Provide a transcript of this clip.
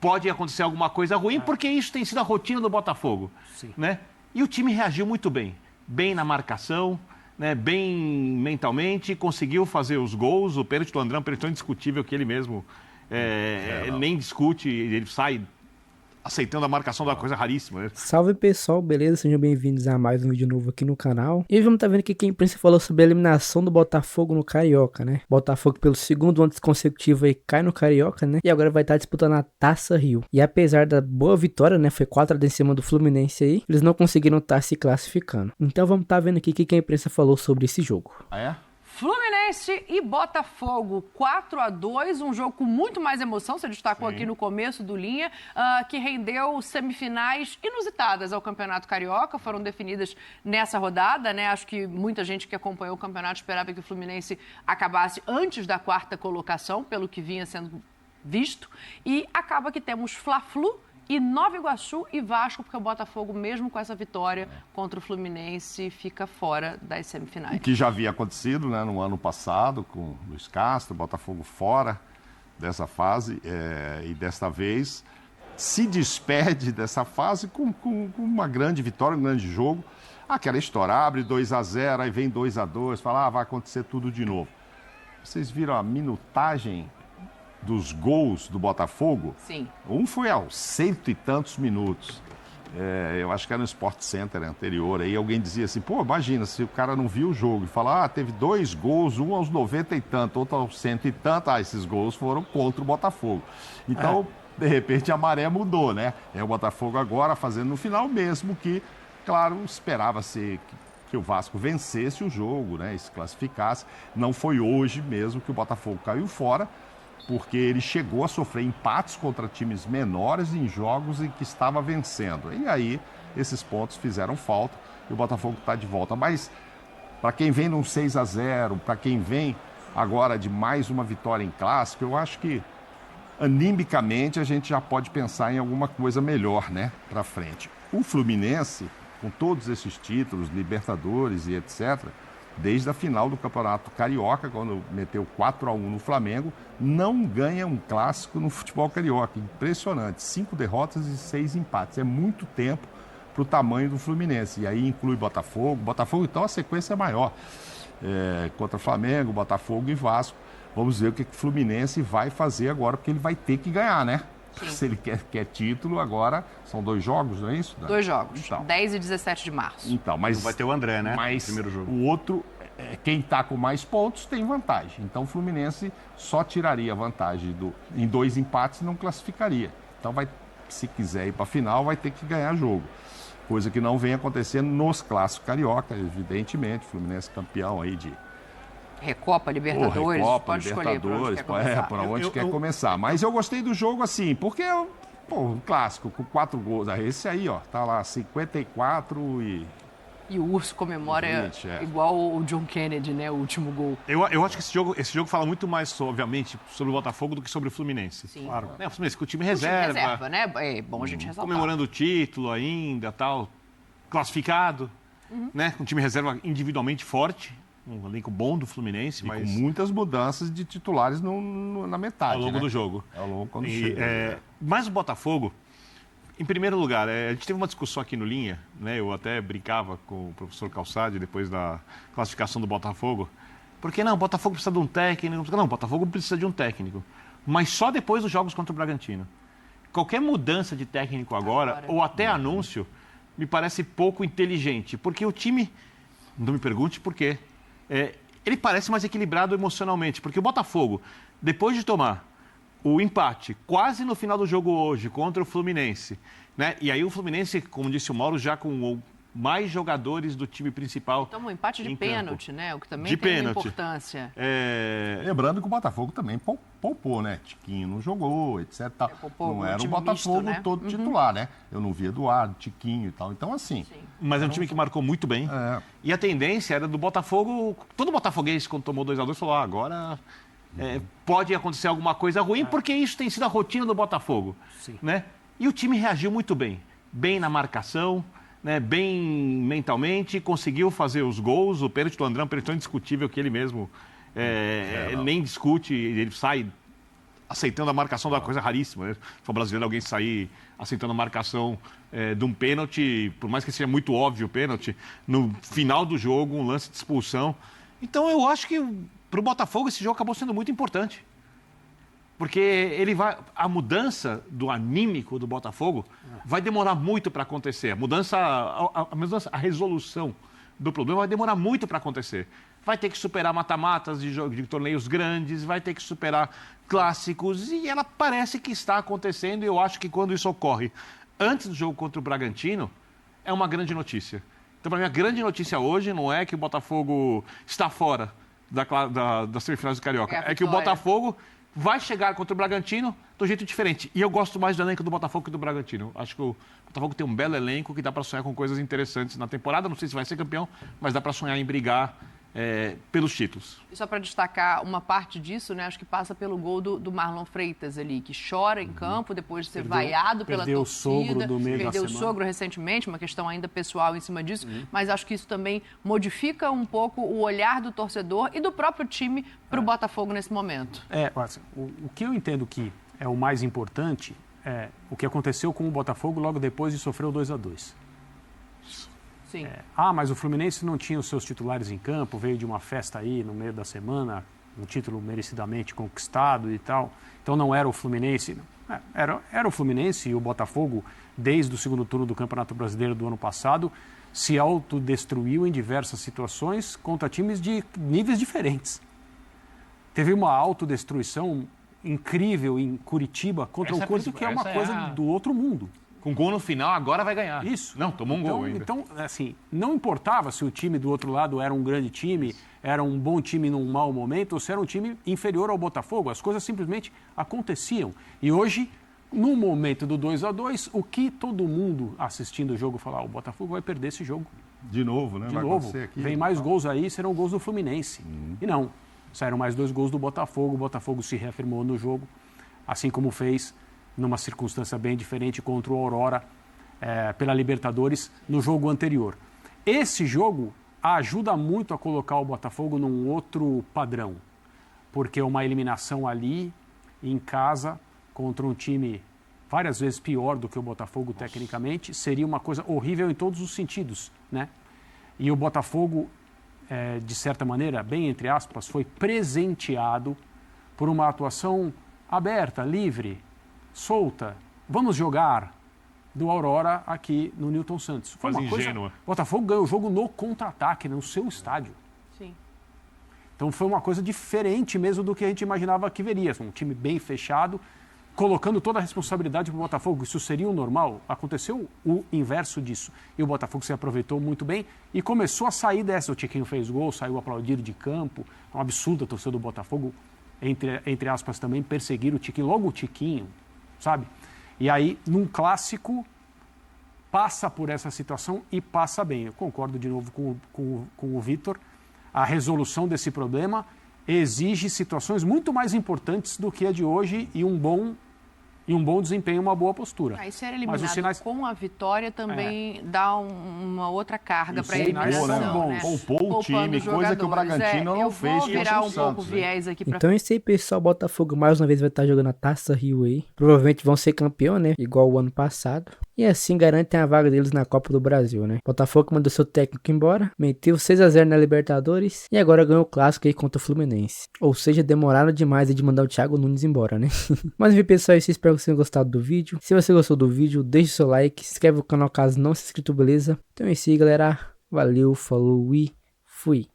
pode acontecer alguma coisa ruim, porque isso tem sido a rotina do Botafogo. Né? E o time reagiu muito bem. Bem na marcação, né? Bem mentalmente, conseguiu fazer os gols. O pênalti do André é um pênalti indiscutível que ele mesmo nem discute, ele sai aceitando a marcação da coisa raríssima. Né? Salve pessoal, beleza? Sejam bem-vindos a mais um vídeo novo aqui no canal. E vamos estar vendo aqui que a imprensa falou sobre a eliminação do Botafogo no Carioca, né? Botafogo pelo segundo ano consecutivo aí cai no Carioca, né? E agora vai estar disputando a Taça Rio. E apesar da boa vitória, né? Foi 4 em cima do Fluminense aí, eles não conseguiram estar se classificando. Então vamos estar vendo aqui o que a imprensa falou sobre esse jogo. Ah, é? Fluminense e Botafogo, 4-2, um jogo com muito mais emoção, você destacou aqui no começo do Linha, que rendeu semifinais inusitadas ao Campeonato Carioca, foram definidas nessa rodada, né? Acho que muita gente que acompanhou o campeonato esperava que o Fluminense acabasse antes da 4ª colocação, pelo que vinha sendo visto, e acaba que temos Fla-Flu e Nova Iguaçu e Vasco, porque o Botafogo, mesmo com essa vitória contra o Fluminense, fica fora das semifinais. O que já havia acontecido, né, no ano passado com o Luiz Castro, o Botafogo fora dessa fase, e desta vez se despede dessa fase com uma grande vitória, um grande jogo. Aquela história, abre 2-0, aí vem 2-2, fala, vai acontecer tudo de novo. Vocês viram a minutagem dos gols do Botafogo? Sim. Um foi aos 100 e tantos minutos. Eu acho que era no Sport Center anterior. Aí alguém dizia assim, pô, imagina, se o cara não viu o jogo e fala, teve 2 gols, um aos 90 e tanto, outro aos 100 e tanto, esses gols foram contra o Botafogo. Então, de repente, a maré mudou, né? É o Botafogo agora fazendo no final mesmo que, claro, esperava-se que o Vasco vencesse o jogo, né? E se classificasse. Não foi hoje mesmo que o Botafogo caiu fora, porque ele chegou a sofrer empates contra times menores em jogos em que estava vencendo. E aí, esses pontos fizeram falta e o Botafogo está de volta. Mas, para quem vem num 6-0, para quem vem agora de mais uma vitória em clássico, eu acho que, animicamente, a gente já pode pensar em alguma coisa melhor, né, para frente. O Fluminense, com todos esses títulos, Libertadores e etc., desde a final do Campeonato Carioca, quando meteu 4-1 no Flamengo, não ganha um clássico no futebol carioca. Impressionante. 5 derrotas e 6 empates. É muito tempo para o tamanho do Fluminense. E aí inclui Botafogo. Botafogo, então, a sequência é maior. Contra Flamengo, Botafogo e Vasco. Vamos ver o que o Fluminense vai fazer agora, porque ele vai ter que ganhar, né? Sim. Se ele quer título, agora são 2 jogos, não é isso? 2 jogos, então, 10 e 17 de março. Então, mas vai ter o André, né? Mas no primeiro jogo. O outro, quem está com mais pontos tem vantagem. Então o Fluminense só tiraria vantagem em 2 empates e não classificaria. Então se quiser ir para a final, vai ter que ganhar jogo. Coisa que não vem acontecendo nos clássicos carioca, evidentemente. Fluminense campeão aí de Recopa, Libertadores, pode Libertadores, escolher para onde quer começar. Mas eu gostei do jogo assim, porque um clássico com 4 gols. Esse aí, tá lá, 54 E o Urso comemora igual o John Kennedy, né, o último gol. Eu acho que esse jogo fala muito mais, obviamente, sobre o Botafogo do que sobre o Fluminense. Sim. Claro. O Fluminense com o time O time reserva. reserva, né? É bom a gente ressaltar. Comemorando o título ainda, tal. Classificado, né? Com o time reserva individualmente forte. Um elenco bom do Fluminense, mas com muitas mudanças de titulares na metade. Ao longo do jogo. Ao longo quando chega. Mas o Botafogo, em primeiro lugar, a gente teve uma discussão aqui no Linha, né? Eu até brincava com o professor Calçade depois da classificação do Botafogo. Porque não, o Botafogo precisa de um técnico. Não, o Botafogo precisa de um técnico. Mas só depois dos jogos contra o Bragantino. Qualquer mudança de técnico agora, ou até anúncio, me parece pouco inteligente. Porque o time, não me pergunte por quê, ele parece mais equilibrado emocionalmente. Porque o Botafogo, depois de tomar o empate quase no final do jogo hoje contra o Fluminense, né? E aí o Fluminense, como disse o Mauro, já com mais jogadores do time principal. Então, um empate de pênalti, né? O que também de tem pênalti. Importância. Lembrando que o Botafogo também poupou, né? Tiquinho não jogou, etc. Não era o Botafogo misto, né? Todo titular, né? Eu não vi Eduardo, Tiquinho e tal. Então, assim... Sim. Mas é um time que marcou muito bem. E a tendência era do Botafogo... Todo botafoguense, quando tomou 2-2, falou, agora... pode acontecer alguma coisa ruim, porque isso tem sido a rotina do Botafogo. Né? E o time reagiu muito bem. Bem na marcação, né? Bem mentalmente, conseguiu fazer os gols. O pênalti do André é um pênalti indiscutível que ele mesmo nem discute, ele sai aceitando a marcação da coisa raríssima, né? Foi brasileiro alguém sair aceitando a marcação de um pênalti, por mais que seja muito óbvio o pênalti, no final do jogo, um lance de expulsão. Então eu acho que para o Botafogo esse jogo acabou sendo muito importante. Porque a mudança do anímico do Botafogo vai demorar muito para acontecer. A resolução do problema vai demorar muito para acontecer. Vai ter que superar mata-matas de torneios grandes, vai ter que superar clássicos, e ela parece que está acontecendo, e eu acho que quando isso ocorre antes do jogo contra o Bragantino, é uma grande notícia. Então, para mim, a grande notícia hoje não é que o Botafogo está fora das semifinais do Carioca, é que o Botafogo vai chegar contra o Bragantino de um jeito diferente. E eu gosto mais do elenco do Botafogo que do Bragantino. Acho que o Botafogo tem um belo elenco que dá para sonhar com coisas interessantes na temporada. Não sei se vai ser campeão, mas dá para sonhar em brigar pelos títulos. E só para destacar uma parte disso, né? Acho que passa pelo gol do Marlon Freitas ali, que chora em campo depois de ser vaiado pela torcida. Perdeu o sogro do meio da semana. Perdeu o sogro recentemente, uma questão ainda pessoal em cima disso. Mas acho que isso também modifica um pouco o olhar do torcedor e do próprio time para o Botafogo nesse momento. O que eu entendo que é o mais importante é o que aconteceu com o Botafogo logo depois de sofrer o 2-2. Sim. Mas o Fluminense não tinha os seus titulares em campo, veio de uma festa aí no meio da semana, um título merecidamente conquistado e tal. Então não era o Fluminense. Era o Fluminense e o Botafogo, desde o segundo turno do Campeonato Brasileiro do ano passado, se autodestruiu em diversas situações contra times de níveis diferentes. Teve uma autodestruição incrível em Curitiba contra o Corinthians, que é uma coisa do outro mundo. Com gol no final, agora vai ganhar. Isso. Não, tomou um gol ainda. Então, assim, não importava se o time do outro lado era um grande time, era um bom time num mau momento, ou se era um time inferior ao Botafogo. As coisas simplesmente aconteciam. E hoje, no momento do 2-2, o que todo mundo assistindo o jogo fala, o Botafogo vai perder esse jogo. De novo, né? De novo. Vem mais gols aí, serão gols do Fluminense. E não. Saíram mais 2 gols do Botafogo, o Botafogo se reafirmou no jogo, assim como fez numa circunstância bem diferente contra o Aurora pela Libertadores no jogo anterior. Esse jogo ajuda muito a colocar o Botafogo num outro padrão, porque uma eliminação ali, em casa, contra um time várias vezes pior do que o Botafogo tecnicamente, seria uma coisa horrível em todos os sentidos, né? E o Botafogo, de certa maneira, bem entre aspas, foi presenteado por uma atuação aberta, livre, solta, vamos jogar, do Aurora aqui no Newton Santos. Foi Quase uma coisa. ingênua. O Botafogo ganhou o jogo no contra-ataque, no seu estádio. Sim. Então foi uma coisa diferente mesmo do que a gente imaginava que veria. Um time bem fechado, colocando toda a responsabilidade para o Botafogo. Isso seria o normal. Aconteceu o inverso disso. E o Botafogo se aproveitou muito bem e começou a sair dessa. O Tiquinho fez gol, saiu aplaudido de campo. É um absurdo a torcida do Botafogo, entre aspas, também perseguir o Tiquinho. Logo o Tiquinho, sabe? E aí, num clássico, passa por essa situação e passa bem. Eu concordo de novo com o Vitor. A resolução desse problema exige situações muito mais importantes do que a de hoje e um bom desempenho, uma boa postura. E ser eliminado Mas os sinais... com a vitória também dá uma outra carga para a eliminação, né? Poupou o time, coisa que o Bragantino não fez. Eu vou virar um pouco Santos, viés aqui para... Então é isso aí, pessoal. Botafogo mais uma vez vai estar jogando a Taça Rio aí. Provavelmente vão ser campeão, né? Igual o ano passado. E assim garantem a vaga deles na Copa do Brasil, né? Botafogo mandou seu técnico embora, meteu 6-0 na Libertadores e agora ganhou o clássico aí contra o Fluminense. Ou seja, demoraram demais de mandar o Thiago Nunes embora, né? Mas enfim, pessoal, espero que vocês tenham gostado do vídeo. Se você gostou do vídeo, deixe seu like, se inscreve no canal caso não se inscrito, beleza? Então é isso aí, galera. Valeu, falou e fui.